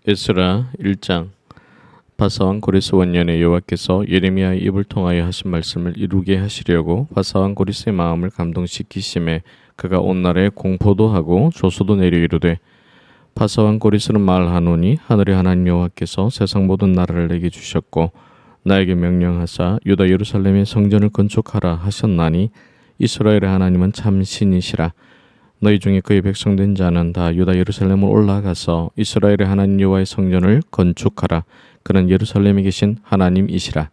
에스라 1장. 바사왕 고레스 원년에 여호와께서 예레미야의 입을 통하여 하신 말씀을 이루게 하시려고 바사왕 고레스의 마음을 감동시키심에 그가 온 나라에 공포도 하고 조소도 내려 이르되, 바사왕 고레스는 말하노니 하늘의 하나님 여호와께서 세상 모든 나라를 내게 주셨고 나에게 명령하사 유다 예루살렘의 성전을 건축하라 하셨나니 이스라엘의 하나님은 참 신이시라. 너희 중에 그의 백성된 자는 다 유다 예루살렘을 올라가서 이스라엘의 하나님 여호와의 성전을 건축하라. 그는 예루살렘에 계신 하나님이시라.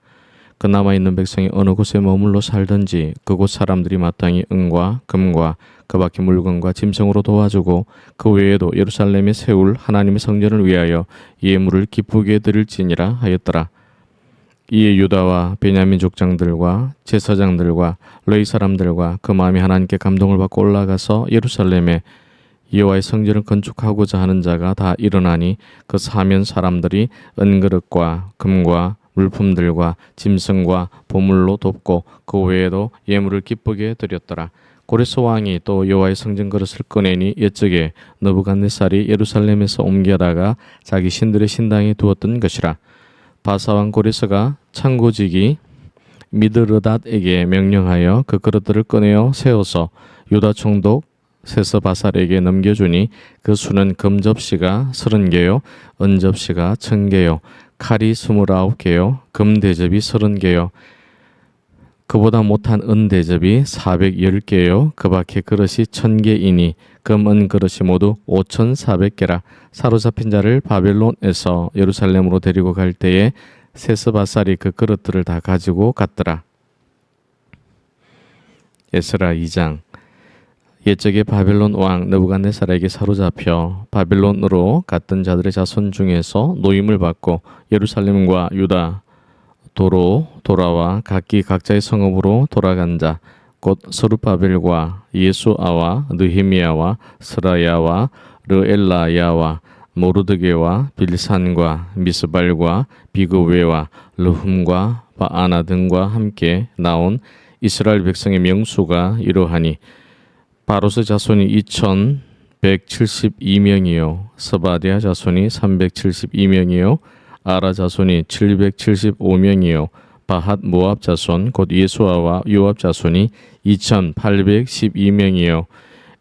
그 남아있는 백성이 어느 곳에 머물러 살든지 그곳 사람들이 마땅히 은과 금과 그 밖의 물건과 짐승으로 도와주고 그 외에도 예루살렘에 세울 하나님의 성전을 위하여 예물을 기쁘게 드릴지니라 하였더라. 이에 유다와 베냐민 족장들과 제사장들과 레위 사람들과 그 마음이 하나님께 감동을 받고 올라가서 예루살렘에 여호와의 성전을 건축하고자 하는 자가 다 일어나니 그 사면 사람들이 은그릇과 금과 물품들과 짐승과 보물로 돕고 그 외에도 예물을 기쁘게 드렸더라. 고레스 왕이 또 여호와의 성전 그릇을 꺼내니 옛적에 느부갓네살이 예루살렘에서 옮겨다가 자기 신들의 신당에 두었던 것이라. 바사왕 고레스가 창고지기 미드르닷에게 명령하여 그 그릇들을 꺼내어 세워서 유다 총독 세스바살에게 넘겨주니 그 수는 금접시가 30개요 은접시가 1000개요 칼이 29개요 금대접이 30개요 그보다 못한 은대접이 410개요 그 밖에 그릇이 1000개이니 금, 은 그릇이 모두 5400개라. 사로잡힌 자를 바벨론에서 예루살렘으로 데리고 갈 때에 세스바살이 그 그릇들을 다 가지고 갔더라. 에스라 2장. 옛적에 바벨론 왕 느부갓네살에게 사로잡혀 바벨론으로 갔던 자들의 자손 중에서 노임을 받고 예루살렘과 유다 도로 돌아와 각기 각자의 성읍으로 돌아간 자 곧 스룹바벨과 예수아와 느헤미야와 스라야와 르엘라야와 모르드게와 빌산과 미스발과 비그웨와 르훔과 바아나 등과 함께 나온 이스라엘 백성의 명수가 이러하니 바로스 자손이 2172명이요 스바디아 자손이 372명이요 아라 자손이 775명이요 바핫 모압 자손 곧 예수아와 요압 자손이 2812명이요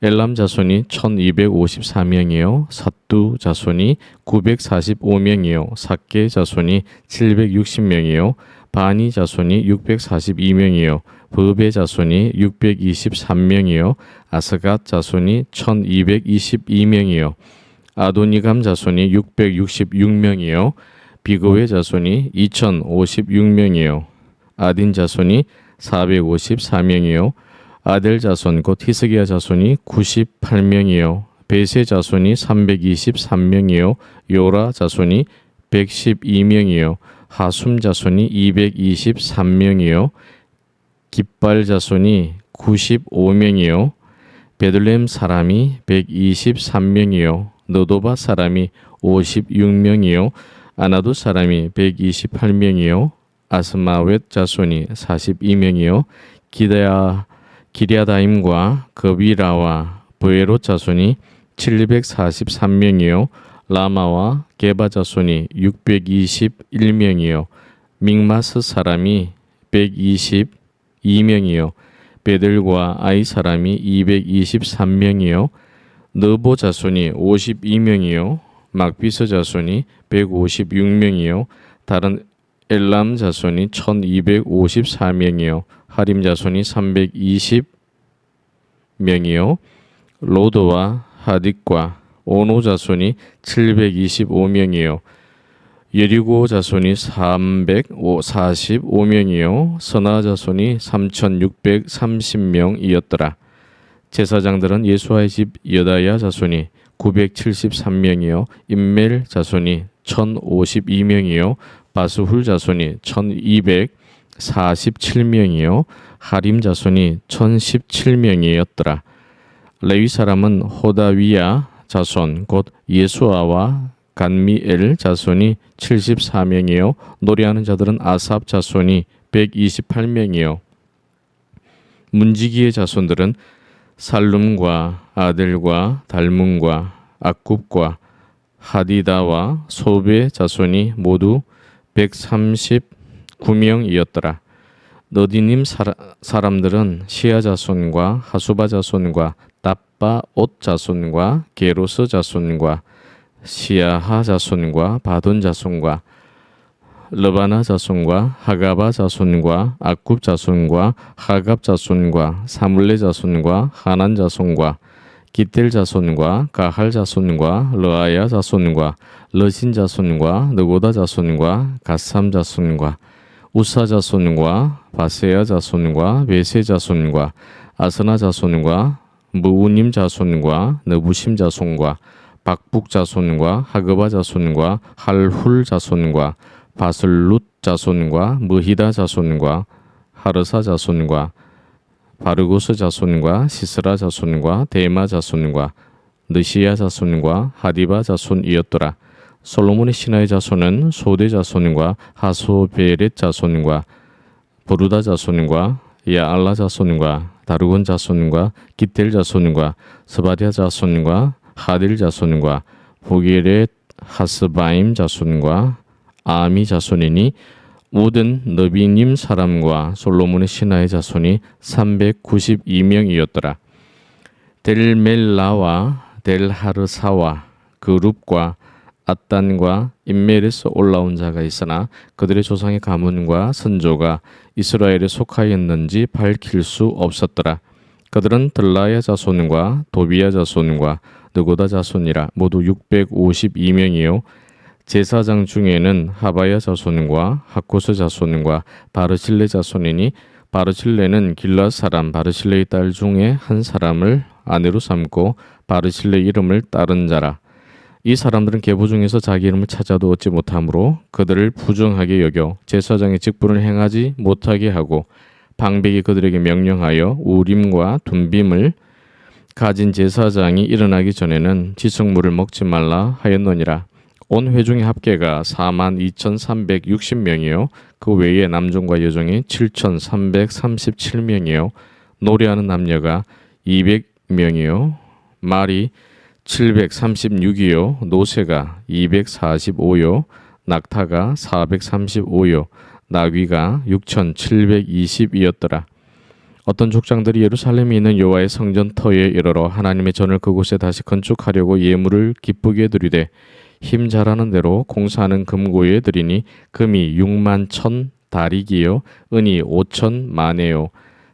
엘람 자손이 1254명이요 삿두 자손이 945명이요 삭게 자손이 760명이요 바니 자손이 642명이요 브베 자손이 623명이요 아스갓 자손이 1222명이요 아도니감 자손이 666명이요 비그웨 자손이 2056명이요 아딘 자손이 454명이요 아델 자손 곧 히스기야 자손이 98명이요 베세 자손이 323명이요 요라 자손이 112명이요 하숨 자손이 223명이요 깃발 자손이 95명이요 베들레헴 사람이 123명이요 너도바 사람이 56명이요 아나도 사람이 128명이요 아스마웻 자손이 42명이요 기랴다임과 그비라와 브에롯 자손이 743명이요 라마와 게바 자손이 621명이요 믹마스 사람이 122명이요 베들과 아이 사람이 223명이요 느보 자손이 52명이요 막비스 자손이 156명이요 다른 엘람 자손이 1254명이요 하림 자손이 320명이요 로드와 하딕과 오노 자손이 725명이요 여리고 자손이 345명이요 서나 자손이 3630명이었더라. 제사장들은 예수아의 집 여다야 자손이 973명이요 임멜 자손이 1052명이요 바스훌 자손이 1247명이요 하림 자손이 1017명이었더라. 레위 사람은 호다위야 자손 곧 예수아와 간미엘 자손이 74명이요 노래하는 자들은 아삽 자손이 128명이요 문지기의 자손들은 살룸과 아델과 달문과 악굽과 하디다와 소베 자손이 모두 139명이었더라. 너디님 사람들은 시아 자손과 하수바 자손과 답바 옷 자손과 게로스 자손과 시아하 자손과 바돈 자손과 르바나 자손과 하가바 자손과 아굽 자손과 하갑 자손과 사물레 자손과 하난 자손과 기텔 자손과 가할 자손과 르아야 자손과 르신 자손과 느고다 자손과 가삼 자손과 우사 자손과 바세야 자손과 베세 자손과 아스나 자손과 무우님 자손과 느부심 자손과 박북 자손과 하그바 자손과 할훌 자손과 바슬룻 자손과 무히다 자손과 하르사 자손과 바르고스 자손과 시스라 자손과 데마 자손과 느시야 자손과 하디바 자손이었더라. 솔로몬의 신하의 자손은 소대 자손과 하소베렛 자손과 보르다 자손과 야알라 자손과 다르곤 자손과 기텔 자손과 스바디아 자손과 하딜 자손과 보게렛 하스바임 자손과 아미 자손이니 모든 너비님 사람과 솔로몬의 신하의 자손이 392명이었더라. 델멜라와 델하르사와 그룹과 앗단과 인멜에서 올라온 자가 있으나 그들의 조상의 가문과 선조가 이스라엘에 속하였는지 밝힐 수 없었더라. 그들은 들라야 자손과 도비야 자손과 느고다 자손이라 모두 652명이요 제사장 중에는 하바야 자손과 하코스 자손과 바르실레 자손이니 바르실레는 길라 사람 바르실레의 딸 중에 한 사람을 아내로 삼고 바르실레 이름을 따른 자라. 이 사람들은 계보 중에서 자기 이름을 찾아도 얻지 못하므로 그들을 부정하게 여겨 제사장의 직분을 행하지 못하게 하고 방백이 그들에게 명령하여 우림과 둠빔을 가진 제사장이 일어나기 전에는 지성물을 먹지 말라 하였느니라. 온 회중의 합계가 42,360명이요 그 외에 남종과 여종이 7,337명이요 노래하는 남녀가 200명이요 말이 736이요 노새가 245요 낙타가 435요 나귀가 6,720이었더라. 어떤 족장들이 예루살렘에 있는 여호와의 성전 터에 이르러 하나님의 전을 그곳에 다시 건축하려고 예물을 기쁘게 드리되 힘 잘하는 대로 공사하는 금고에 드리니 금이 6만 1,000 다리기요 은이 5,000 마네요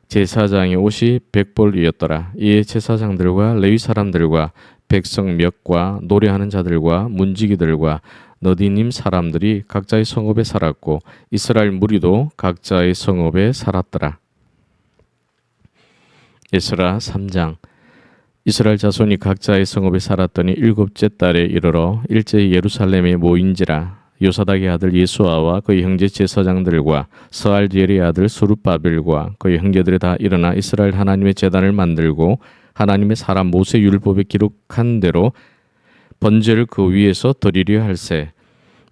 제사장의 옷이 100벌이었더라. 이에 제사장들과 레위 사람들과 백성 몇과 노래하는 자들과 문지기들과 너디님 사람들이 각자의 성읍에 살았고 이스라엘 무리도 각자의 성읍에 살았더라. 에스라 3장. 이스라엘 자손이 각자의 성읍에 살았더니 7째 달에 이르러 일제히 예루살렘에 모인지라. 요사닥의 아들 예수아와 그의 형제 제사장들과 스알디엘의 아들 스룹바벨과 그의 형제들이 다 일어나 이스라엘 하나님의 제단을 만들고 하나님의 사람 모세 율법에 기록한 대로 번제를 그 위에서 드리려 할세.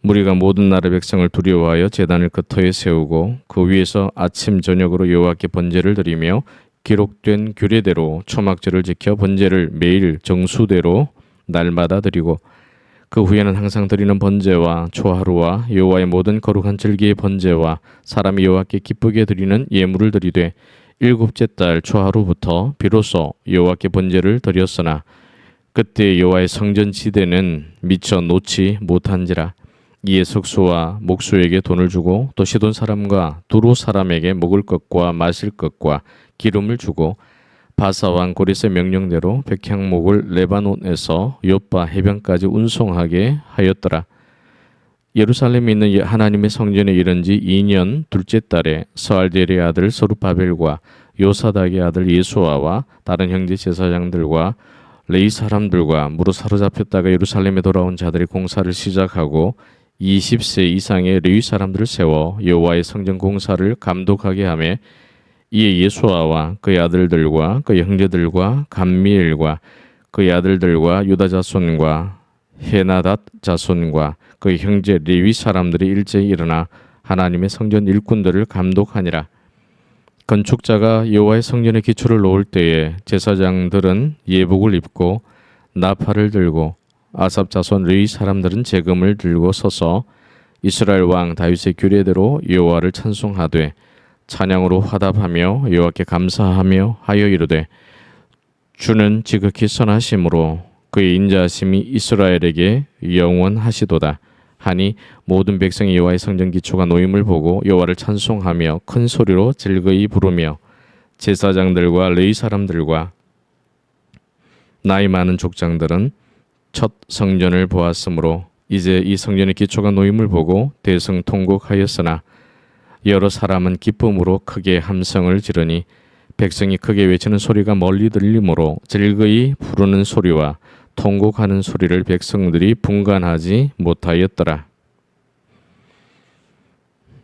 무리가 모든 나라 백성을 두려워하여 제단을 그 터에 세우고 그 위에서 아침 저녁으로 여호와께 번제를 드리며 기록된 규례대로 초막절을 지켜 번제를 매일 정수대로 날마다 드리고 그 후에는 항상 드리는 번제와 초하루와 여호와의 모든 거룩한 절기의 번제와 사람이 여호와께 기쁘게 드리는 예물을 드리되 7째 달 초하루부터 비로소 여호와께 번제를 드렸으나 그때 여호와의 성전 지대는 미처 놓지 못한지라. 이에 석수와 목수에게 돈을 주고 또 시돈 사람과 두로 사람에게 먹을 것과 마실 것과 기름을 주고 바사 왕 고레스의 명령대로 백향목을 레바논에서 요빠 해변까지 운송하게 하였더라. 예루살렘에 있는 하나님의 성전에 이른 지 2년 둘째 달에 스알디엘의 아들 스룹바벨과 요사닥의 아들 예수아와 다른 형제 제사장들과 레위 사람들과 무로 사로잡혔다가 예루살렘에 돌아온 자들이 공사를 시작하고 20세 이상의 레위 사람들을 세워 여호와의 성전 공사를 감독하게 하며 이에 예수아와 그의 아들들과 그의 형제들과 감미엘과 그의 아들들과 유다 자손과 헤나닷 자손과 그의 형제 레위 사람들이 일제히 일어나 하나님의 성전 일꾼들을 감독하니라. 건축자가 여호와의 성전의 기초를 놓을 때에 제사장들은 예복을 입고 나팔을 들고 아삽 자손 르이 사람들은 제금을 들고 서서 이스라엘 왕 다윗의 규례대로 여호와를 찬송하되 찬양으로 화답하며 여호와께 감사하며 하여 이르되 주는 지극히 선하심으로 그의 인자하심이 이스라엘에게 영원하시도다 하니 모든 백성이 여호와의 성전 기초가 놓임을 보고 여호와를 찬송하며 큰 소리로 즐거이 부르며 제사장들과 레위 사람들과 나이 많은 족장들은 첫 성전을 보았으므로 이제 이 성전의 기초가 놓임을 보고 대성통곡하였으나 여러 사람은 기쁨으로 크게 함성을 지르니 백성이 크게 외치는 소리가 멀리 들리므로 즐거이 부르는 소리와 통곡하는 소리를 백성들이 분간하지 못하였더라.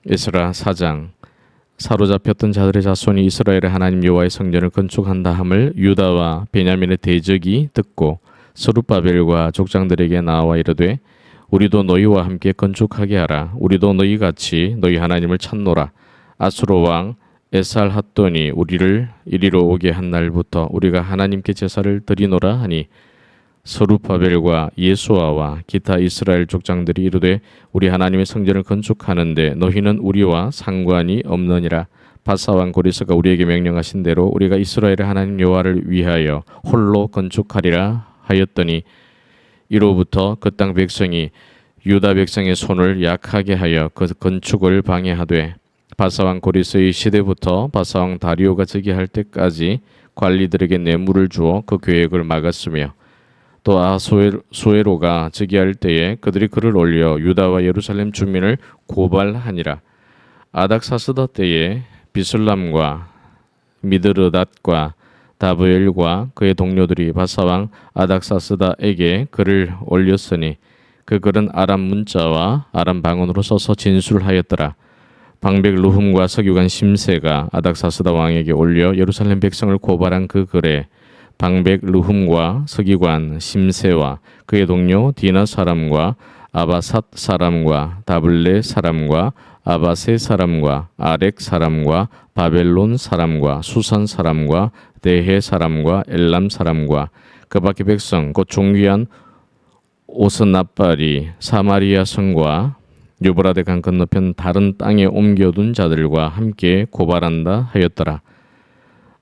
에스라 4장. 사로잡혔던 자들의 자손이 이스라엘의 하나님 여호와의 성전을 건축한다 함을 유다와 베냐민의 대적이 듣고 스룹바벨과 족장들에게 나와 이르되 우리도 너희와 함께 건축하게 하라. 우리도 너희같이 너희 하나님을 찾노라. 아수르 왕 에살핫돈이 우리를 이리로 오게 한 날부터 우리가 하나님께 제사를 드리노라 하니 스룹바벨과 예수아와 기타 이스라엘 족장들이 이르되 우리 하나님의 성전을 건축하는데 너희는 우리와 상관이 없느니라. 바사 왕 고리스가 우리에게 명령하신 대로 우리가 이스라엘의 하나님 여호와를 위하여 홀로 건축하리라 하였더니 이로부터 그 땅 백성이 유다 백성의 손을 약하게 하여 그 건축을 방해하되 바사 왕 고리스의 시대부터 바사 왕 다리오가 즉위할 때까지 관리들에게 뇌물을 주어 그 계획을 막았으며 또 아소에로가 즉위할 때에 그들이 글을 올려 유다와 예루살렘 주민을 고발하니라. 아닥사스다 때에 비슬람과 미드르닷과 다브엘과 그의 동료들이 바사왕 아닥사스다에게 글을 올렸으니 그 글은 아람 문자와 아람 방언으로 써서 진술하였더라. 방백 루훔과 서기관 심세가 아닥사스다 왕에게 올려 예루살렘 백성을 고발한 그 글에 방백 루훔과 서기관 심세와 그의 동료 디나 사람과 아바삿 사람과 다블레 사람과 아바세 사람과 아렉 사람과 바벨론 사람과 수산 사람과 대해 사람과 엘람 사람과 그 밖의 백성 곧 존귀한 오스나발이 사마리아 성과 유브라데 강 건너편 다른 땅에 옮겨둔 자들과 함께 고발한다 하였더라.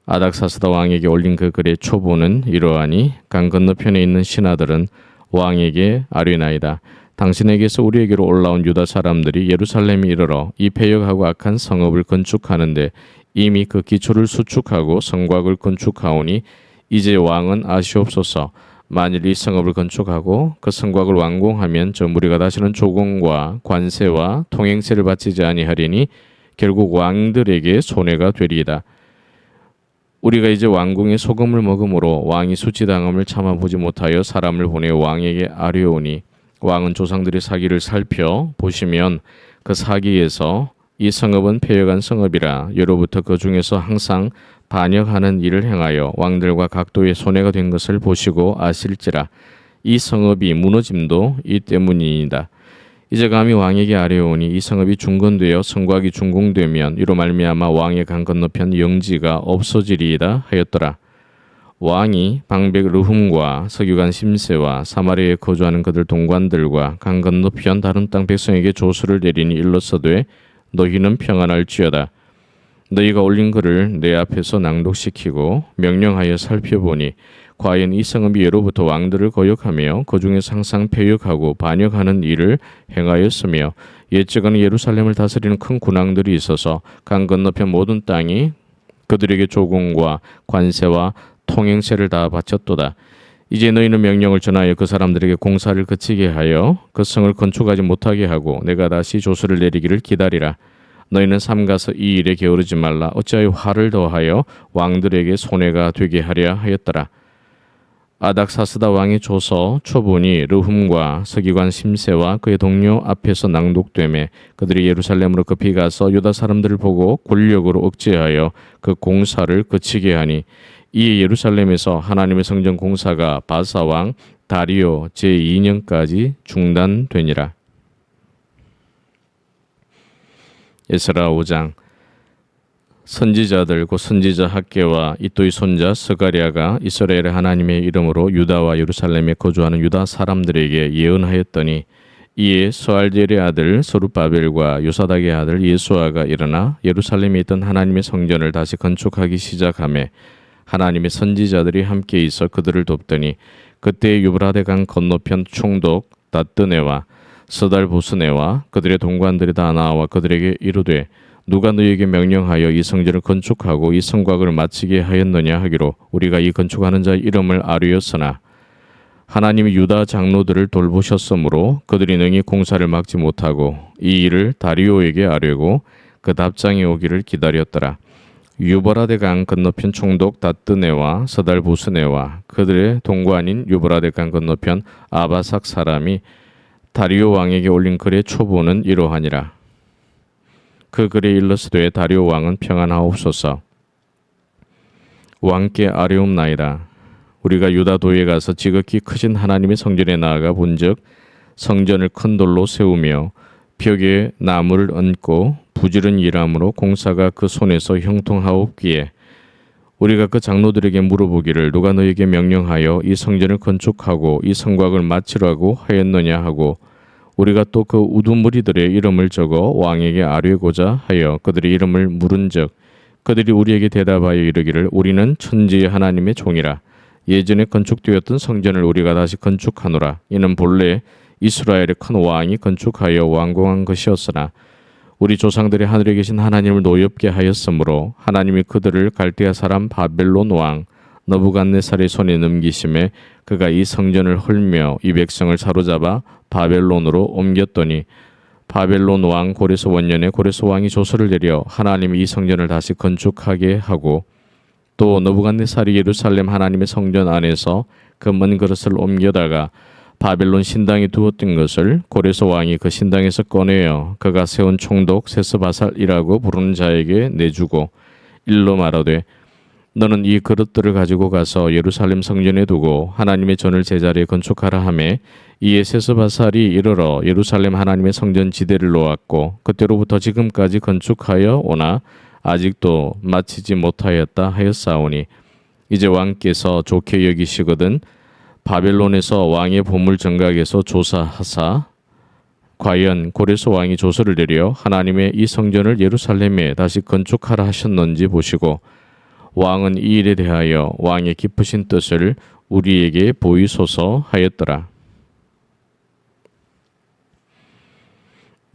아닥사스다 왕에게 올린 그 글의 초보는 이러하니 강 건너편에 있는 신하들은 왕에게 아뢰나이다. 당신에게서 우리에게로 올라온 유다 사람들이 예루살렘에 이르러 이 패역하고 악한 성읍을 건축하는데 이미 그 기초를 수축하고 성곽을 건축하오니 이제 왕은 아시옵소서. 만일 이 성읍을 건축하고 그 성곽을 완공하면 저 무리가 다시는 조공과 관세와 통행세를 바치지 아니하리니 결국 왕들에게 손해가 되리이다. 우리가 이제 왕궁의 소금을 먹음으로 왕이 수치당함을 참아보지 못하여 사람을 보내 왕에게 아뢰오니 왕은 조상들의 사기를 살펴 보시면 그 사기에서 이 성읍은 패역한 성읍이라 예로부터 그 중에서 항상 반역하는 일을 행하여 왕들과 각도의 손해가 된 것을 보시고 아실지라. 이 성읍이 무너짐도 이 때문이니이다. 이제 감히 왕에게 아뢰오니 이 성읍이 중건되어 성곽이 준공되면 이로 말미암아 왕의 강 건너편 영지가 없어지리이다 하였더라. 왕이 방백 르훔과 서기관 심세와 사마리아에 거주하는 그들 동관들과 강 건너편 다른 땅 백성에게 조서를 내리니 일러서되 너희는 평안할지어다. 너희가 올린 글을 내 앞에서 낭독시키고 명령하여 살펴보니 과연 이 성읍이 예로부터 왕들을 거역하며 그 중에서 항상 패역하고 반역하는 일을 행하였으며 옛적에는 예루살렘을 다스리는 큰 군왕들이 있어서 강 건너편 모든 땅이 그들에게 조공과 관세와 통행세를 다 바쳤도다. 이제 너희는 명령을 전하여 그 사람들에게 공사를 그치게 하여 그 성을 건축하지 못하게 하고 내가 다시 조서를 내리기를 기다리라. 너희는 삼가서 이 일에 게으르지 말라. 어찌하여 화를 더하여 왕들에게 손해가 되게 하랴 하였더라. 아닥사스다 왕의 조서 초본이 르훔과 서기관 심세와 그의 동료 앞에서 낭독되매 그들이 예루살렘으로 급히 가서 유다 사람들을 보고 권력으로 억제하여 그 공사를 그치게 하니 이에 예루살렘에서 하나님의 성전 공사가 바사 왕 다리오 제2년까지 중단되니라. 에스라 5장. 선지자들 곧 선지자 학개와 이또의 손자 스가랴가 이스라엘의 하나님의 이름으로 유다와 예루살렘에 거주하는 유다 사람들에게 예언하였더니 이에 스알디엘의 아들 스룹바벨과 요사닥의 아들 예수아가 일어나 예루살렘에 있던 하나님의 성전을 다시 건축하기 시작하매 하나님의 선지자들이 함께 있어 그들을 돕더니 그때 유브라데 강 건너편 총독 다뜨네와 스달보스네와 그들의 동관들이 다 나와 그들에게 이르되 누가 너희에게 명령하여 이 성전을 건축하고 이 성곽을 마치게 하였느냐 하기로 우리가 이 건축하는 자의 이름을 아뢰었으나 하나님이 유다 장로들을 돌보셨으므로 그들이 능히 공사를 막지 못하고 이 일을 다리오에게 아뢰고 그 답장이 오기를 기다렸더라. 유브라데 강 건너편 총독 다뜨네와 서달보스네와 그들의 동관인 유브라데 강 건너편 아바삭 사람이 다리오 왕에게 올린 글의 초보는 이러하니라. 그 글에 일러스되 다리오 왕은 평안하옵소서. 왕께 아뢰옵나이다. 우리가 유다도에 가서 지극히 크신 하나님의 성전에 나아가 본즉 성전을 큰 돌로 세우며 벽에 나무를 얹고 부지런 일함으로 공사가 그 손에서 형통하옵기에 우리가 그 장로들에게 물어보기를 누가 너에게 명령하여 이 성전을 건축하고 이 성곽을 마치라고 하였느냐 하고 우리가 또 그 우두머리들의 이름을 적어 왕에게 아뢰고자 하여 그들의 이름을 물은즉 그들이 우리에게 대답하여 이르기를 우리는 천지의 하나님의 종이라. 예전에 건축되었던 성전을 우리가 다시 건축하노라. 이는 본래 이스라엘의 큰 왕이 건축하여 완공한 것이었으나 우리 조상들이 하늘에 계신 하나님을 노엽게 하였으므로 하나님이 그들을 갈대아 사람 바벨론 왕 너부갓네살의 손에 넘기심에 그가 이 성전을 헐며 이 백성을 사로잡아 바벨론으로 옮겼더니 바벨론 왕 고레스 원년에 고레스 왕이 조서를 내려 하나님이 이 성전을 다시 건축하게 하고 또 너부갓네살이 예루살렘 하나님의 성전 안에서 금은 그릇을 옮겨다가 바벨론 신당에 두었던 것을 고레스 왕이 그 신당에서 꺼내어 그가 세운 총독 세스바살이라고 부르는 자에게 내주고 일러 말하되 너는 이 그릇들을 가지고 가서 예루살렘 성전에 두고 하나님의 전을 제자리에 건축하라 하매 이에 세스바살이 이르러 예루살렘 하나님의 성전 지대를 놓았고 그때로부터 지금까지 건축하여 오나 아직도 마치지 못하였다 하였사오니 이제 왕께서 좋게 여기시거든 바벨론에서 왕의 보물 정각에서 조사하사 과연 고레스 왕이 조서를 내려 하나님의 이 성전을 예루살렘에 다시 건축하라 하셨는지 보시고 왕은 이 일에 대하여 왕의 깊으신 뜻을 우리에게 보이소서 하였더라.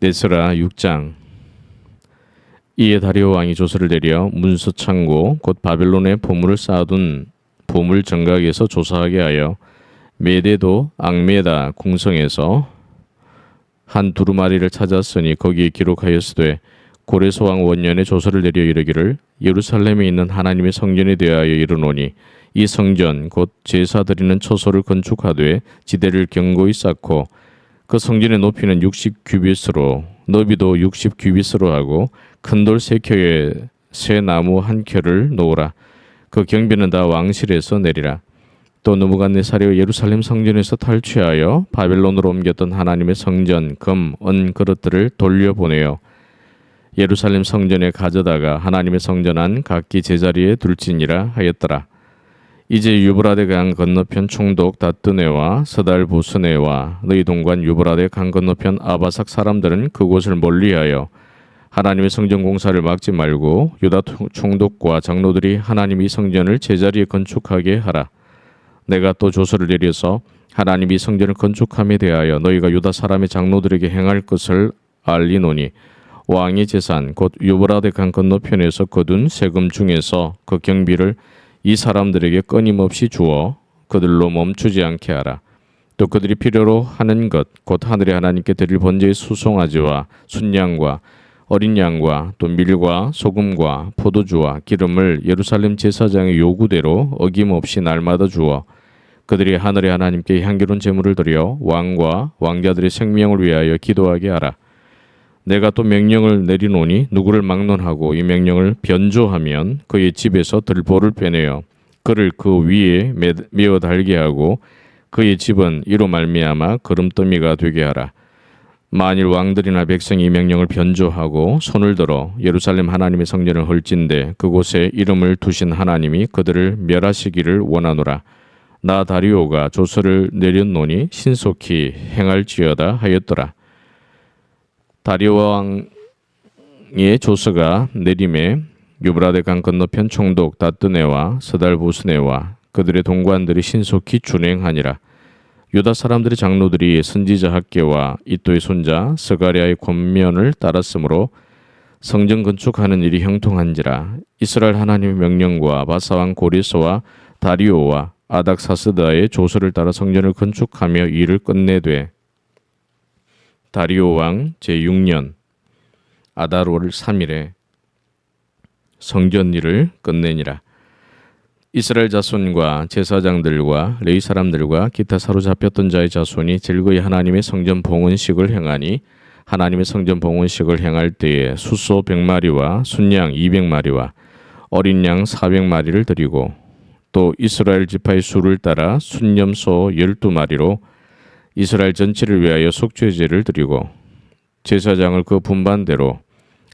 에스라 6장. 이에 다리오 왕이 조서를 내려 문서 창고 곧 바벨론에 보물을 쌓아둔 보물 정각에서 조사하게 하여 메데도 앙메다 궁성에서 한 두루마리를 찾았으니 거기에 기록하였으되 고레스 왕 원년에 조서를 내려 이르기를 예루살렘에 있는 하나님의 성전에 대하여 이르노니 이 성전 곧 제사 드리는 처소를 건축하되 지대를 견고히 쌓고 그 성전의 높이는 60규빗으로 너비도 60규빗으로 하고 큰 돌 3켜에 새 나무 1켜를 놓으라. 그 경비는 다 왕실에서 내리라. 또 느부갓네살이 예루살렘 성전에서 탈취하여 바벨론으로 옮겼던 하나님의 성전 금, 은 그릇들을 돌려보내어 예루살렘 성전에 가져다가 하나님의 성전 안 각기 제자리에 둘지니라 하였더라. 이제 유브라데 강 건너편 총독 다뜨네와 서달보스네와 너희 동관 유브라데 강 건너편 아바삭 사람들은 그곳을 멀리하여 하나님의 성전 공사를 막지 말고 유다 총독과 장로들이 하나님의 성전을 제자리에 건축하게 하라. 내가 또 조서를 내려서 하나님이 성전을 건축함에 대하여 너희가 유다 사람의 장로들에게 행할 것을 알리노니 왕의 재산 곧 유브라데 강 건너편에서 거둔 세금 중에서 그 경비를 이 사람들에게 끊임없이 주어 그들로 멈추지 않게 하라. 또 그들이 필요로 하는 것 곧 하늘의 하나님께 드릴 번제의 수송아지와 순양과 어린 양과 또 밀과 소금과 포도주와 기름을 예루살렘 제사장의 요구대로 어김없이 날마다 주어 그들이 하늘의 하나님께 향기로운 제물을 드려 왕과 왕자들의 생명을 위하여 기도하게 하라. 내가 또 명령을 내리노니 누구를 막론하고 이 명령을 변조하면 그의 집에서 들보를 빼내어 그를 그 위에 메어 달게 하고 그의 집은 이로 말미암아 거름더미가 되게 하라. 만일 왕들이나 백성이 이 명령을 변조하고 손을 들어 예루살렘 하나님의 성전을 헐진대 그곳에 이름을 두신 하나님이 그들을 멸하시기를 원하노라. 나 다리오가 조서를 내렸노니 신속히 행할지어다 하였더라. 다리오 왕의 조서가 내림에 유브라데 강 건너편 총독 다뜨네와 스달보스네와 그들의 동관들이 신속히 준행하니라. 유다 사람들의 장로들이 선지자 학계와 이또의 손자 스가랴의 권면을 따랐으므로 성전 건축하는 일이 형통한지라. 이스라엘 하나님의 명령과 바사왕 고레스와 다리오와 아닥사스다의 조서를 따라 성전을 건축하며 일을 끝내되 다리오 왕 제6년 아달월 3일에 성전 일을 끝내니라. 이스라엘 자손과 제사장들과 레위 사람들과 기타 사로잡혔던 자의 자손이 즐거이 하나님의 성전 봉헌식을 행하니 하나님의 성전 봉헌식을 행할 때에 숫소 100마리와 순양 200마리와 어린 양 400마리를 드리고 또 이스라엘 지파의 수를 따라 순염소 12마리로 이스라엘 전체를 위하여 속죄제를 드리고 제사장을 그 분반대로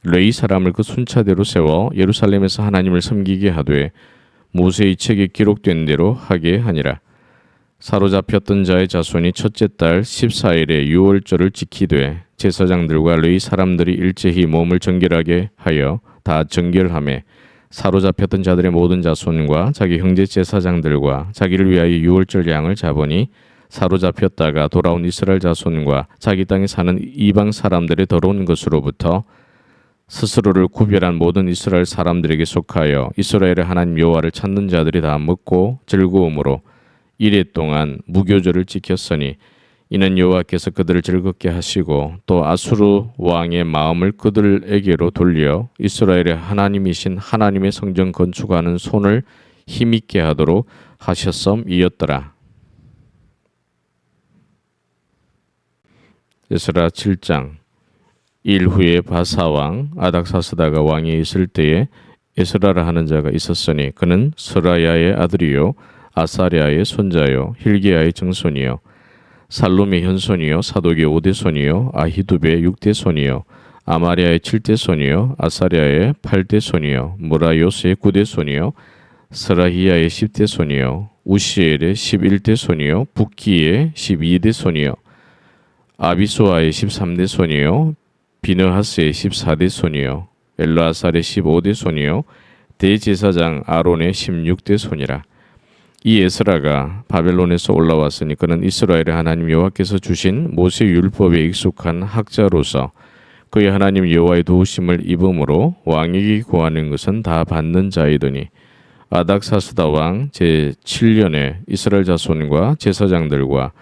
레위 사람을 그 순차대로 세워 예루살렘에서 하나님을 섬기게 하되 모세의 책에 기록된 대로 하게 하니라. 사로잡혔던 자의 자손이 첫째 달 14일에 유월절을 지키되 제사장들과 레위 사람들이 일제히 몸을 정결하게 하여 다 정결하매 사로잡혔던 자들의 모든 자손과 자기 형제 제사장들과 자기를 위하여 유월절 양을 잡으니 사로잡혔다가 돌아온 이스라엘 자손과 자기 땅에 사는 이방 사람들의 더러운 것으로부터 스스로를 구별한 모든 이스라엘 사람들에게 속하여 이스라엘의 하나님 여호와를 찾는 자들이 다 먹고 즐거움으로 이레 동안 무교절을 지켰으니 이는 여호와께서 그들을 즐겁게 하시고 또 아수르 왕의 마음을 그들에게로 돌려 이스라엘의 하나님이신 하나님의 성전 건축하는 손을 힘있게 하도록 하셨음이었더라. 에스라 7장. 일 후에 바사왕 아닥사스다가 왕이 있을 때에 에스라라 하는 자가 있었으니 그는 스라야의 아들이요 아사랴의 손자요 힐기야의 증손이요 살룸의 현손이요 사독의 5대 손이요 아히두베의 6대 손이요 아마랴의 7대 손이요 아사랴의 8대 손이요 무라요스의 9대 손이요 스라히야의 10대 손이요 우시엘의 11대 손이요 붓기의 12대 손이요 아비소아의 13대 손이요 비느하스의 14대 손이요 엘르아살의 15대 손이요 대제사장 아론의 16대 손이라. 이 에스라가 바벨론에서 올라왔으니 그는 이스라엘의 하나님 여호와께서 주신 모세 율법에 익숙한 학자로서 그의 하나님 여호와의 도우심을 입음으로 왕에게 구하는 것은 다 받는 자이더니 아닥사스다 왕 제7년에 이스라엘 자손과 제사장들과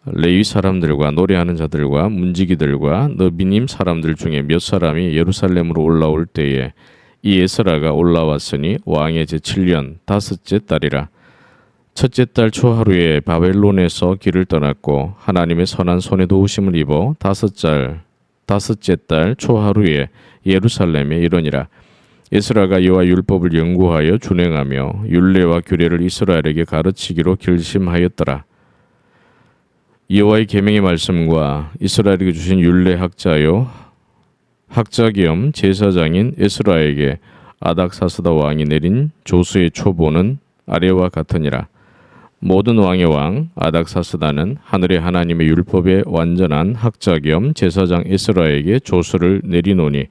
레위 사람들과 노래하는 자들과 문지기들과 너비님 사람들 중에 몇 사람이 예루살렘으로 올라올 때에 이 에스라가 올라왔으니 왕의 제7년 다섯째 달이라. 첫째 달 초하루에 바벨론에서 길을 떠났고 하나님의 선한 손에 도우심을 입어 다섯째 달 초하루에 예루살렘에 이르니라. 에스라가 여호와 율법을 연구하여 준행하며 율례와 규례를 이스라엘에게 가르치기로 결심하였더라. 여호와의 계명의 말씀과 이스라엘에게 주신 율례 학자요 학자 겸 제사장인 에스라에게 아닥사스다 왕이 내린 조서의 초보는 아래와 같으니라. 모든 왕의 왕 아닥사스다는 하늘의 하나님의 율법의 완전한 학자 겸 제사장 에스라에게 조서를 내리노니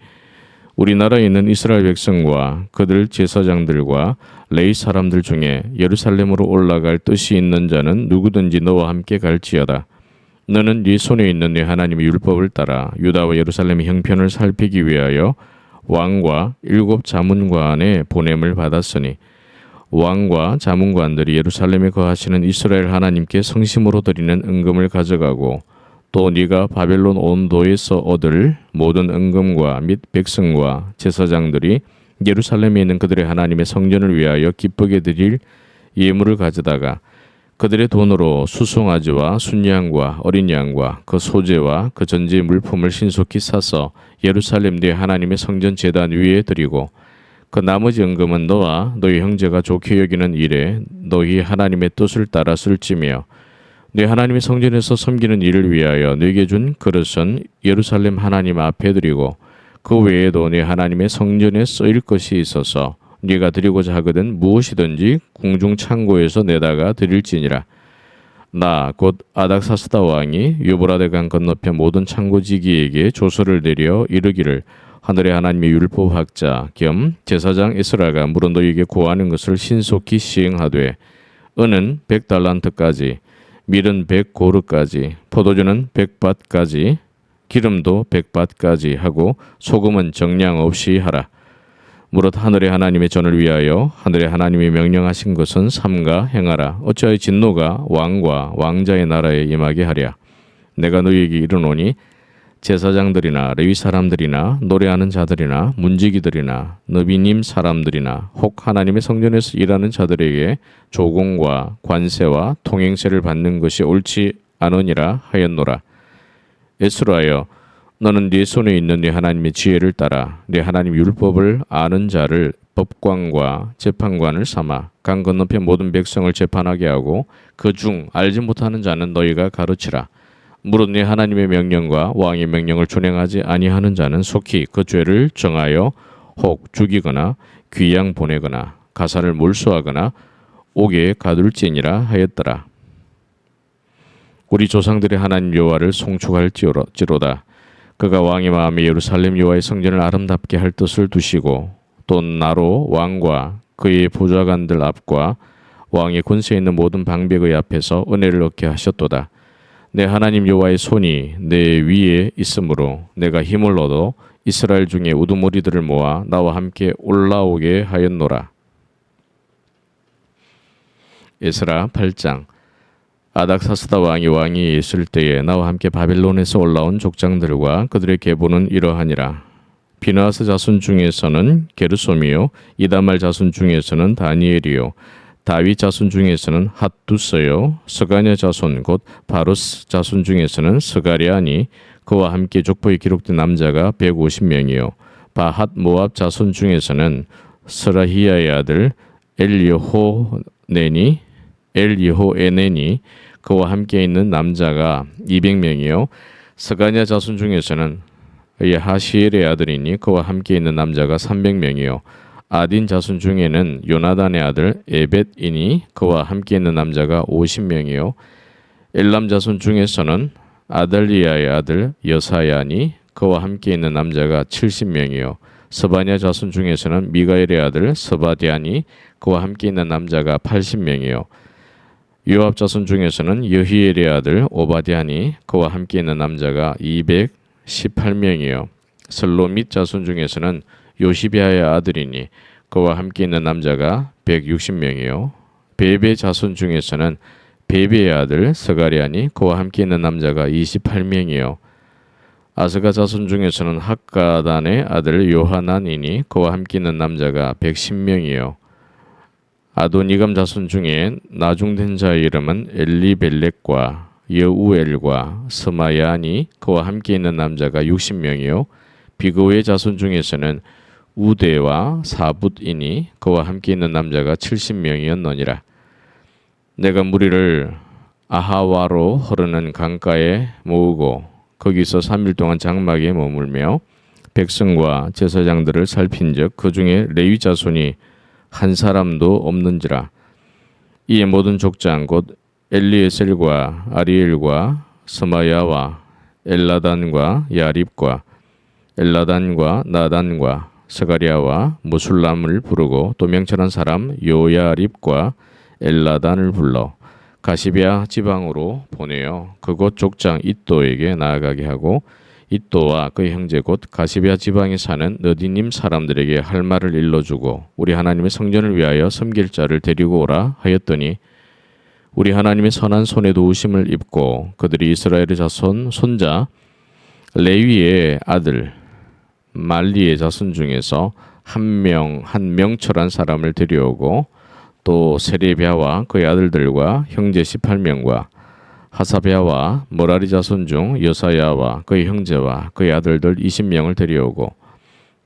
우리나라에 있는 이스라엘 백성과 그들 제사장들과 레위 사람들 중에 예루살렘으로 올라갈 뜻이 있는 자는 누구든지 너와 함께 갈지어다. 너는 네 손에 있는 네 하나님의 율법을 따라 유다와 예루살렘의 형편을 살피기 위하여 왕과 7 자문관의 보냄을 받았으니 왕과 자문관들이 예루살렘에 거하시는 이스라엘 하나님께 성심으로 드리는 은금을 가져가고 또 네가 바벨론 온도에서 얻을 모든 은금과 및 백성과 제사장들이 예루살렘에 있는 그들의 하나님의 성전을 위하여 기쁘게 드릴 예물을 가져다가 그들의 돈으로 수송아지와 순양과 어린 양과 그 소재와 그 전제의 물품을 신속히 사서 예루살렘 내 하나님의 성전 제단 위에 드리고 그 나머지 은금은 너와 너희 형제가 좋게 여기는 일에 너희 하나님의 뜻을 따라 쓸지며 네 하나님의 성전에서 섬기는 일을 위하여 네게 준 그릇은 예루살렘 하나님 앞에 드리고 그 외에도 네 하나님의 성전에 쓰일 것이 있어서 네가 드리고자 하거든 무엇이든지 궁중 창고에서 내다가 드릴지니라. 나 곧 아닥사스다 왕이 유브라데 강 건너편 모든 창고지기에게 조서를 내려 이르기를 하늘의 하나님의 율법학자 겸 제사장 에스라가 물어 너희에게 고하는 것을 신속히 시행하되 은은 100달란트까지 밀은 100고르까지 포도주는 100밭까지 기름도 100밭까지 하고 소금은 정량 없이 하라. 무릇 하늘의 하나님의 전을 위하여 하늘의 하나님이 명령하신 것은 삼가 행하라. 어찌하여 진노가 왕과 왕자의 나라에 임하게 하랴. 내가 너희에게 이르노니 제사장들이나 레위 사람들이나 노래하는 자들이나 문지기들이나 너비님 사람들이나 혹 하나님의 성전에서 일하는 자들에게 조공과 관세와 통행세를 받는 것이 옳지 않으니라 하였노라. 에스라여 너는 네 손에 있는 네 하나님의 지혜를 따라 네 하나님 율법을 아는 자를 법관과 재판관을 삼아 강 건너편 모든 백성을 재판하게 하고 그 중 알지 못하는 자는 너희가 가르치라. 무릇 네 하나님의 명령과 왕의 명령을 준행하지 아니하는 자는 속히 그 죄를 정하여 혹 죽이거나 귀양 보내거나 가사를 몰수하거나 옥에 가둘지니라 하였더라. 우리 조상들의 하나님 여호와를 송축할지로다. 그가 왕의 마음에 예루살렘 여호와의 성전을 아름답게 할 뜻을 두시고 또 나로 왕과 그의 보좌관들 앞과 왕의 권세에 있는 모든 방백의 앞에서 은혜를 얻게 하셨도다. 내 하나님 여호와의 손이 내 위에 있으므로 내가 힘을 얻어 이스라엘 중에 우두머리들을 모아 나와 함께 올라오게 하였노라. 에스라 8장. 아닥사스다 왕이 있을 때에 나와 함께 바벨론에서 올라온 족장들과 그들의 계보는 이러하니라. 비느하스 자손 중에서는 게르솜이요 이다말 자손 중에서는 다니엘이요 다윗 자손 중에서는 핫두스요 스가냐 자손 곧 바루스 자손 중에서는 스가랴니 그와 함께 족보에 기록된 남자가 150명이요 바핫 모압 자손 중에서는 스라히야의 아들 엘리호에네니 그와 함께 있는 남자가 200명이요 스가냐 자손 중에서는 하시엘의 아들이니 그와 함께 있는 남자가 300명이요 아딘 자손 중에는 요나단의 아들 에벳이니 그와 함께 있는 남자가 50명이요 엘람 자손 중에서는 아달리야의 아들 여사야니 그와 함께 있는 남자가 70명이요 스바냐 자손 중에서는 미가엘의 아들 스바디아니 그와 함께 있는 남자가 80명이요 요압 자손 중에서는 여히엘의 아들 오바디아니 그와 함께 있는 남자가 218명이요 슬로밋 자손 중에서는 요시비아의 아들이니 그와 함께 있는 남자가 160명이요 베베 자손 중에서는 베베의 아들 스가랴니 그와 함께 있는 남자가 28명이요 아스가 자손 중에서는 학가단의 아들 요하난이니 그와 함께 있는 남자가 110명이요 아도니감 자손 중에 나중된 자의 이름은 엘리벨렉과 여우엘과 스마야니 그와 함께 있는 남자가 60명이요 비그의 자손 중에서는 우대와 사붓이니 그와 함께 있는 남자가 70명이었느니라. 내가 무리를 아하와로 흐르는 강가에 모으고 거기서 3일 동안 장막에 머물며 백성과 제사장들을 살핀즉 그 중에 레위 자손이 한 사람도 없는지라. 이에 모든 족장 곧 엘리에셀과 아리엘과 스마야와 엘라단과 야립과 엘라단과 나단과 스가랴와 무술람을 부르고 또 명철한 사람 요야립과 엘라단을 불러 가시비아 지방으로 보내어 그곳 족장 이또에게 나아가게 하고 이또와 그의 형제 곧 가시비아 지방에 사는 너디님 사람들에게 할 말을 일러주고 우리 하나님의 성전을 위하여 섬길 자를 데리고 오라 하였더니 우리 하나님의 선한 손에 도우심을 입고 그들이 이스라엘의 자손 손자 레위의 아들 말리의 자손 중에서 한 명철한 사람을 데려오고 또 세레비아와 그의 아들들과 형제 18명과 하사비아와 모라리 자손 중 여사야와 그의 형제와 그의 아들들 20명을 데려오고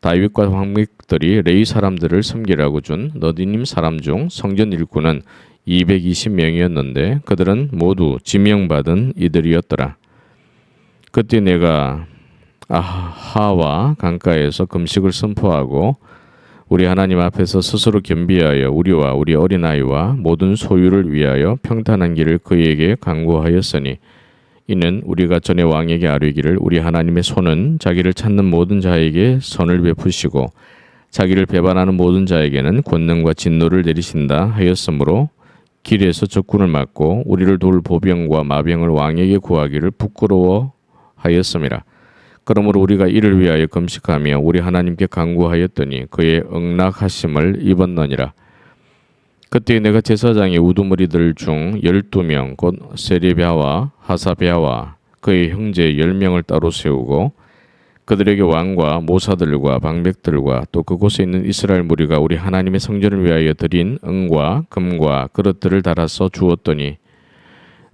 다윗과 황백들이 레위 사람들을 섬기라고 준 너디님 사람 중 성전 일꾼은 220명이었는데 그들은 모두 지명받은 이들이었더라. 그때 내가 아하와 강가에서 금식을 선포하고 우리 하나님 앞에서 스스로 겸비하여 우리와 우리 어린아이와 모든 소유를 위하여 평탄한 길을 그에게 강구하였으니 이는 우리가 전에 왕에게 아뢰기를 우리 하나님의 손은 자기를 찾는 모든 자에게 선을 베푸시고 자기를 배반하는 모든 자에게는 권능과 진노를 내리신다 하였으므로 길에서 적군을 막고 우리를 돌 보병과 마병을 왕에게 구하기를 부끄러워하였음이라. 그러므로 우리가 이를 위하여 금식하며 우리 하나님께 간구하였더니 그의 응낙하심을 입었느니라. 그때 내가 제사장의 우두머리들 중 12명 곧 세레비아와 하사비아와 그의 형제 10명을 따로 세우고 그들에게 왕과 모사들과 방백들과 또 그곳에 있는 이스라엘 무리가 우리 하나님의 성전을 위하여 드린 은과 금과 그릇들을 달아서 주었더니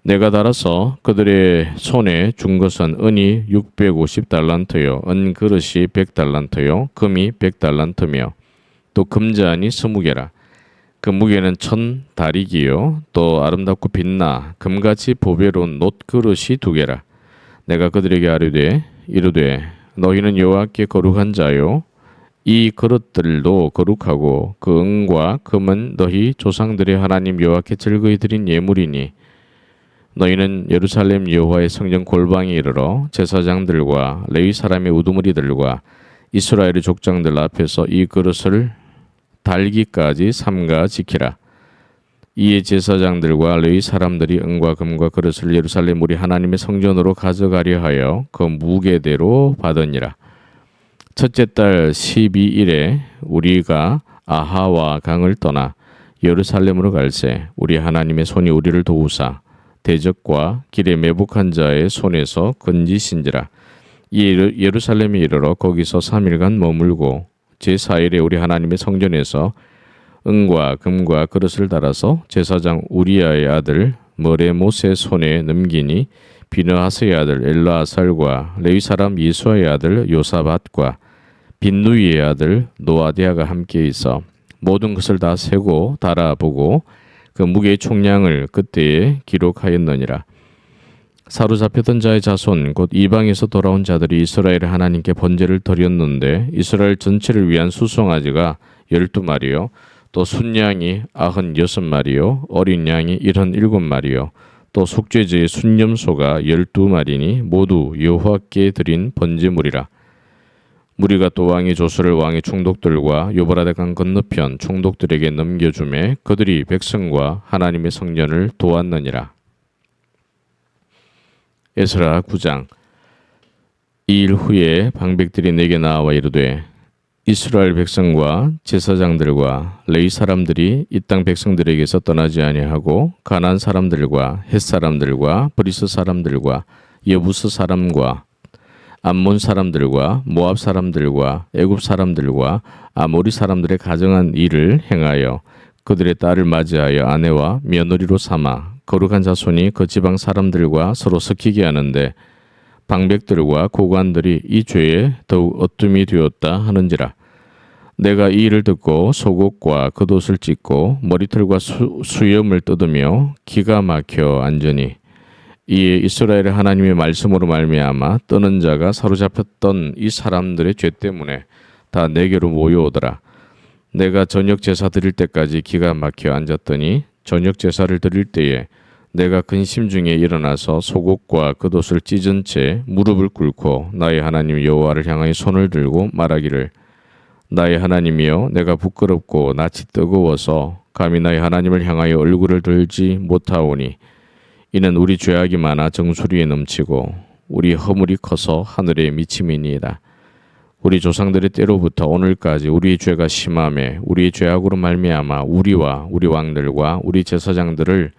내가 달아서 그들의 손에 준 것은 은이 650달란트요 은 그릇이 100달란트요 금이 100달란트며 또 금잔이 20개라. 그 무게는 1000다리기요 또 아름답고 빛나 금같이 보배로운 놋 그릇이 2개라. 내가 그들에게 이르되 너희는 여호와께 거룩한 자요 이 그릇들도 거룩하고 그 은과 금은 너희 조상들의 하나님 여호와께 즐거이 드린 예물이니 너희는 예루살렘 여호와의 성전 골방에 이르러 제사장들과 레위 사람의 우두머리들과 이스라엘의 족장들 앞에서 이 그릇을 달기까지 삼가 지키라. 이에 제사장들과 레위 사람들이 은과 금과 그릇을 예루살렘 우리 하나님의 성전으로 가져가려 하여 그 무게대로 받으니라. 첫째 달 12일에 우리가 아하와 강을 떠나 예루살렘으로 갈새 우리 하나님의 손이 우리를 도우사 대적과 길에 매복한 자의 손에서 건지신지라. 이에 예루살렘에 이르러 거기서 3일간 머물고 제4일에 우리 하나님의 성전에서 은과 금과 그릇을 달아서 제사장 우리아의 아들 머레못의 손에 넘기니 비느하스의 아들 엘라아살과 레위 사람 예수아의 아들 요사밧과 빈누이의 아들 노아디아가 함께 있어 모든 것을 다 세고 달아보고 그 무게의 총량을 그때에 기록하였느니라. 사로잡혔던 자의 자손 곧 이방에서 돌아온 자들이 이스라엘의 하나님께 번제를 드렸는데 이스라엘 전체를 위한 수송아지가 12마리요 또 순양이 96마리요 어린 양이 77마리요 또 속죄제의 순념소가 12마리니 모두 여호와께 드린 번제물이라. 무리가 또 왕의 조서를 왕의 총독들과 요브라데 강 건너편 총독들에게 넘겨주매 그들이 백성과 하나님의 성전을 도왔느니라. 에스라 9장. 이 일 후에 방백들이 내게 나와 이르되 이스라엘 백성과 제사장들과 레위 사람들이 이 땅 백성들에게서 떠나지 아니하고 가나안 사람들과 헷 사람들과 브리스 사람들과 여부스 사람과 암몬 사람들과 모압 사람들과 애굽 사람들과 아모리 사람들의 가정한 일을 행하여 그들의 딸을 맞이하여 아내와 며느리로 삼아 거룩한 자손이 그 지방 사람들과 서로 섞이게 하는데 방백들과 고관들이 이 죄에 더욱 어둠이 되었다 하는지라. 내가 이 일을 듣고 속옷과 겉옷을 찢고 머리털과 수염을 뜯으며 기가 막혀 앉으니 이에 이스라엘의 하나님의 말씀으로 말미암아 떠는 자가 사로잡혔던 이 사람들의 죄 때문에 다 내게로 모여오더라. 내가 저녁 제사 드릴 때까지 기가 막혀 앉았더니 저녁 제사를 드릴 때에 내가 근심 중에 일어나서 속옷과 겉옷을 찢은 채 무릎을 꿇고 나의 하나님 여호와를 향하여 손을 들고 말하기를 나의 하나님이여 내가 부끄럽고 낯이 뜨거워서 감히 나의 하나님을 향하여 얼굴을 들지 못하오니 이는 우리 죄악이 많아 정수리에 넘치고 우리 허물이 커서 하늘에 미침이니이다. 우리 조상들의 때로부터 오늘까지 우리의 죄가 심하매 우리의 죄악으로 말미암아 우리와 우리 왕들과 우리 제사장들을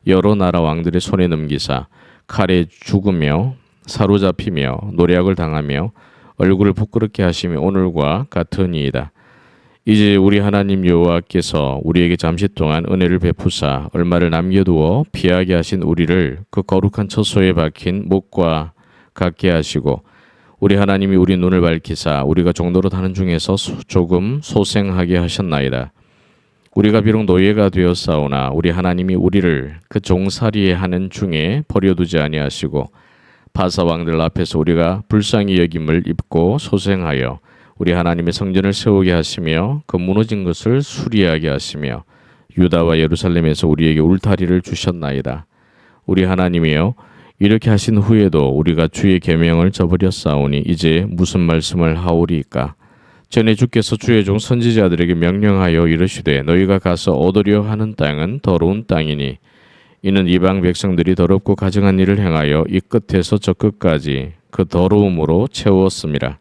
여러 나라 왕들의 손에 넘기사 칼에 죽으며 사로잡히며 노략을 당하며 얼굴을 부끄럽게 하심이 오늘과 같으니이다. 이제 우리 하나님 여호와께서 우리에게 잠시 동안 은혜를 베푸사 얼마를 남겨두어 피하게 하신 우리를 그 거룩한 처소에 박힌 목과 같게 하시고 우리 하나님이 우리 눈을 밝히사 우리가 종로로 타는 중에서 조금 소생하게 하셨나이다. 우리가 비록 노예가 되었사오나 우리 하나님이 우리를 그 종살이에 하는 중에 버려두지 아니하시고 바사 왕들 앞에서 우리가 불쌍히 여김을 입고 소생하여 우리 하나님의 성전을 세우게 하시며 그 무너진 것을 수리하게 하시며 유다와 예루살렘에서 우리에게 울타리를 주셨나이다. 우리 하나님이여, 이렇게 하신 후에도 우리가 주의 계명을 저버렸사오니 이제 무슨 말씀을 하오리이까? 전에 주께서 주의 종 선지자들에게 명령하여 이르시되 너희가 가서 얻으려 하는 땅은 더러운 땅이니 이는 이방 백성들이 더럽고 가증한 일을 행하여 이 끝에서 저 끝까지 그 더러움으로 채웠음이라.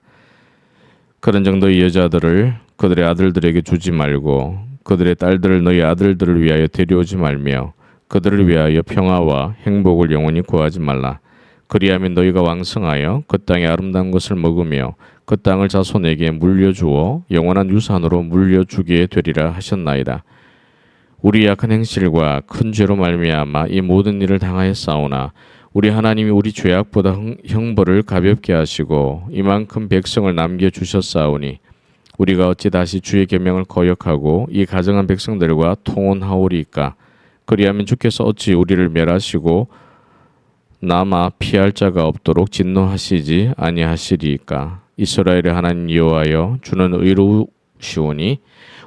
그런 정도의 여자들을 그들의 아들들에게 주지 말고 그들의 딸들을 너희 아들들을 위하여 데려오지 말며 그들을 위하여 평화와 행복을 영원히 구하지 말라. 그리하면 너희가 왕성하여 그 땅의 아름다운 것을 먹으며 그 땅을 자손에게 물려주어 영원한 유산으로 물려주게 되리라 하셨나이다. 우리 약한 행실과 큰 죄로 말미암아 이 모든 일을 당하였사오나 우리 하나님이 우리 죄악보다 형벌을 가볍게 하시고 이만큼 백성을 남겨주셨사오니 우리가 어찌 다시 주의 계명을 거역하고 이 가증한 백성들과 통혼하오리이까? 그리하면 주께서 어찌 우리를 멸하시고 남아 피할 자가 없도록 진노하시지 아니하시리이까? 이스라엘의 하나님 여호와여, 주는 의로우시오니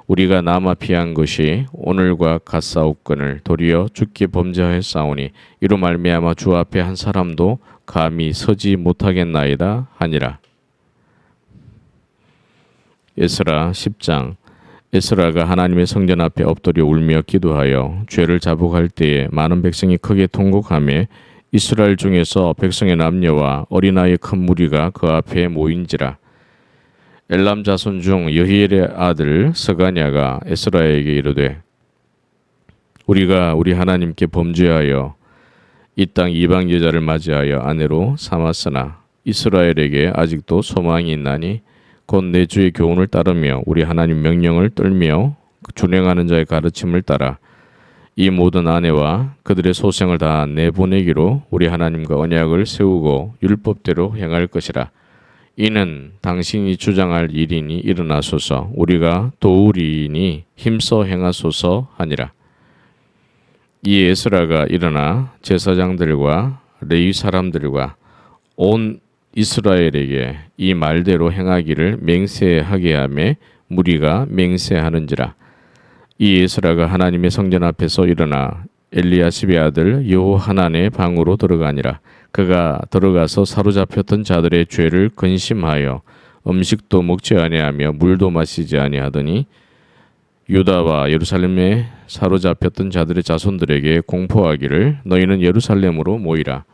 우리가 남아 피한 것이 오늘과 같사옵거늘 도리어 주께 범죄하였사오니 이로 말미암아 주 앞에 한 사람도 감히 서지 못하겠나이다 하니라. 에스라 10장. 에스라가 하나님의 성전 앞에 엎드려 울며 기도하여 죄를 자복할 때에 많은 백성이 크게 통곡하며 이스라엘 중에서 백성의 남녀와 어린아이의 큰 무리가 그 앞에 모인지라. 엘람 자손 중 여히엘의 아들 스가냐가 에스라에게 이르되 우리가 우리 하나님께 범죄하여 이 땅 이방 여자를 맞이하여 아내로 삼았으나 이스라엘에게 아직도 소망이 있나니 곧 내 주의 교훈을 따르며 우리 하나님 명령을 떨며 준행하는 자의 가르침을 따라 이 모든 아내와 그들의 소생을 다 내보내기로 우리 하나님과 언약을 세우고 율법대로 행할 것이라. 이는 당신이 주장할 일이니 일어나소서 우리가 도우리니 힘써 행하소서 하니라. 이 에스라가 일어나 제사장들과 레위 사람들과 온 이스라엘에게 이 말대로 행하기를 맹세하게 하며 무리가 맹세하는지라. 이 에스라가 하나님의 성전 앞에서 일어나 엘리야십의 아들 여호하난의 방으로 들어가니라. 그가 들어가서 사로잡혔던 자들의 죄를 근심하여 음식도 먹지 아니하며 물도 마시지 아니하더니 유다와 예루살렘에 사로잡혔던 자들의 자손들에게 공포하기를 너희는 예루살렘으로 모이라.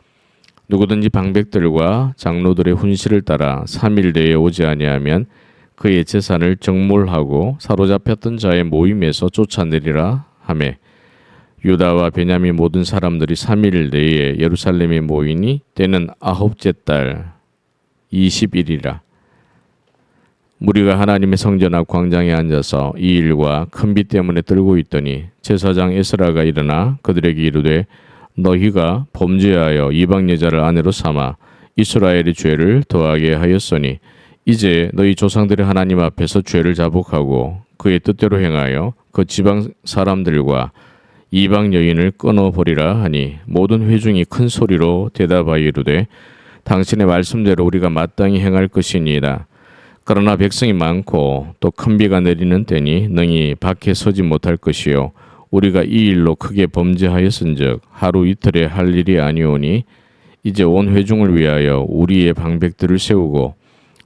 누구든지 방백들과 장로들의 훈시를 따라 3일 내에 오지 아니하면 그의 재산을 정몰하고 사로잡혔던 자의 모임에서 쫓아내리라 하매 유다와 베냐민 모든 사람들이 3일 내에 예루살렘에 모이니 때는 9째 달 20일이라. 무리가 하나님의 성전 앞 광장에 앉아서 이 일과 큰 비 때문에 떨고 있더니 제사장 에스라가 일어나 그들에게 이르되 너희가 범죄하여 이방 여자를 아내로 삼아 이스라엘의 죄를 더하게 하였으니 이제 너희 조상들의 하나님 앞에서 죄를 자복하고 그의 뜻대로 행하여 그 지방 사람들과 이방 여인을 끊어버리라 하니 모든 회중이 큰 소리로 대답하여 이르되 당신의 말씀대로 우리가 마땅히 행할 것이니이다. 그러나 백성이 많고 또 큰 비가 내리는 때니 능히 밖에 서지 못할 것이요 우리가 이 일로 크게 범죄하였은즉 하루 이틀에 할 일이 아니오니 이제 온 회중을 위하여 우리의 방백들을 세우고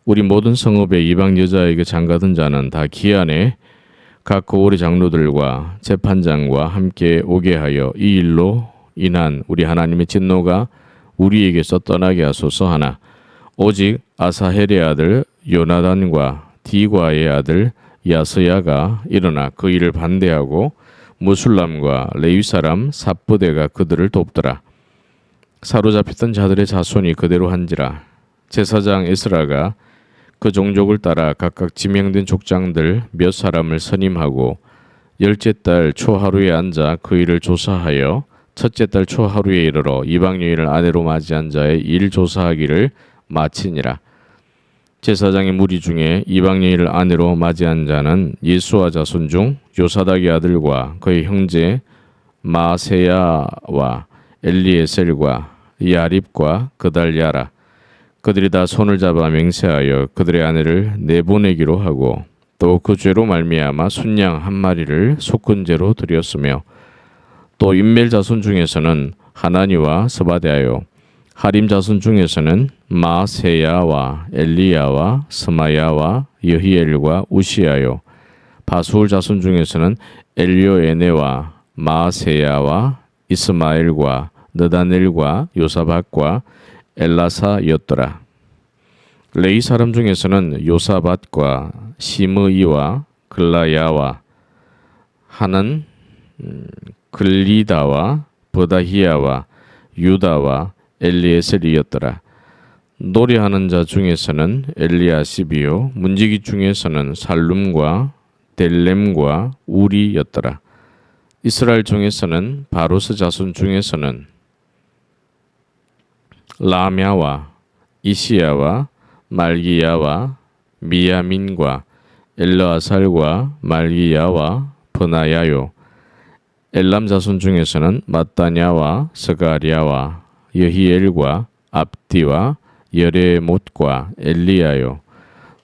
우리 모든 성읍의 이방 여자에게 장가든 자는 다 기한에 각 고을의 장로들과 재판장과 함께 오게 하여 이 일로 인한 우리 하나님의 진노가 우리에게서 떠나게 하소서 하나 오직 아사헬의 아들 요나단과 디과의 아들 야스야가 일어나 그 일을 반대하고 무술람과 레위 사람 삽부대가 그들을 돕더라. 사로잡혔던 자들의 자손이 그대로 한지라. 제사장 에스라가 그 종족을 따라 각각 지명된 족장들 몇 사람을 선임하고 10째 달 초하루에 앉아 그 일을 조사하여 첫째 달 초하루에 이르러 이방 여인을 아내로 맞이한 자의 일 조사하기를 마치니라. 제사장의 무리 중에 이방 여인을 아내로 맞이한 자는 예수와 자손 중 요사닥의 아들과 그의 형제 마세야와 엘리에셀과 야립과 그달랴라. 그들이 다 손을 잡아 맹세하여 그들의 아내를 내보내기로 하고 또 그 죄로 말미암아 순양 한 마리를 속건제로 드렸으며 또 인멜 자손 중에서는 하나니와 스바데아요 하림 자손 중에서는 마세야와 엘리야와 스마야와 여히엘과 우시야요 바수울 자손 중에서는 엘료에네와 마세야와 이스마엘과 느다넬과 요사밧과 엘라사였더라. 레이 사람 중에서는 요사밧과 시므이와 글라야와 하는 글리다와 버다히야와 유다와 엘리에셀이었더라. 노래하는 자 중에서는 엘리아십이요 문지기 중에서는 살룸과 델렘과 우리였더라. 이스라엘 중에서는 바로스 자손 중에서는 라мя와 이시야와 말기야와 미야민과 엘르아살과 말기야와 버나야요 엘람 자손 중에서는 마따냐와 스가랴와 여히엘과 압디와 여레못과 엘리야요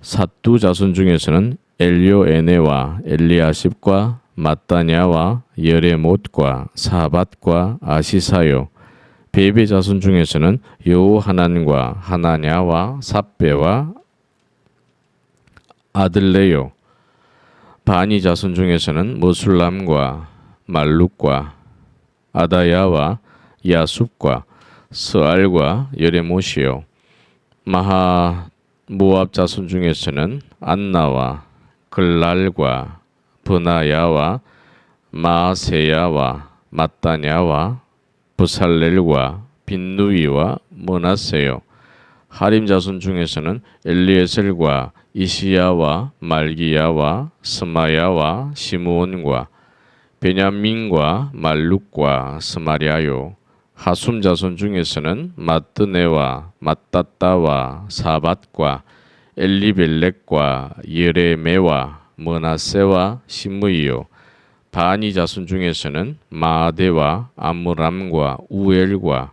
삿두 자손 중에서는 엘료에네와 엘리아십과 마따냐와 여레못과 사밧과 아시사요 베베 자손 중에서는 여호하난과 하나냐와 삽베와 아들레요 바니 자손 중에서는 머술람과 말룩과 아다야와 야숲과 스알과 여레못이요 마하 모압 자손 중에서는 안나와 글랄과 브나야와 마세야와 마따냐와 부살렐과 빈누이와 머나세요 하림 자손 중에서는 엘리에셀과 이시야와 말기야와 스마야와 시므온과 베냐민과 말룩과 스마랴요 하숨 자손 중에서는 마뜨네와 마따따와 사밧과 엘리벨렉과 예레메와 머나세와 시므이요 바니 자손 중에서는 마아데와 아므람과 우엘과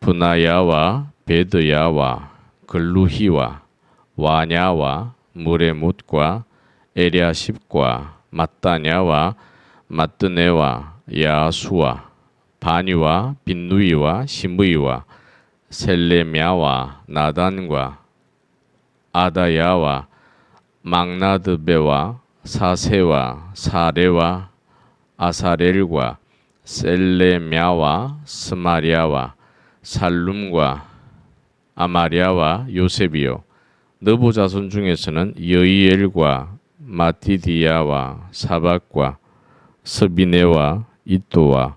브나야와 베드야와 글루히와 와냐와 무레못과 에랴십과 마따냐와 마뜨네와 야수와 바니와 빈누이와 시므이와 셀레мя와 나단과 아다야와 막나드베와 사세와 사레와 아사렐과 셀레мя와 스마랴와 살룸과 아마랴와 요셉이요 느보 자손 중에서는 여이엘과 마티디야와 사밧과 스비네와 이또와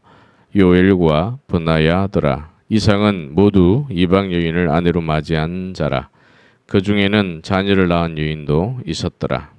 요엘과 브나야더라. 이상은 모두 이방 여인을 아내로 맞이한 자라. 그 중에는 자녀를 낳은 여인도 있었더라.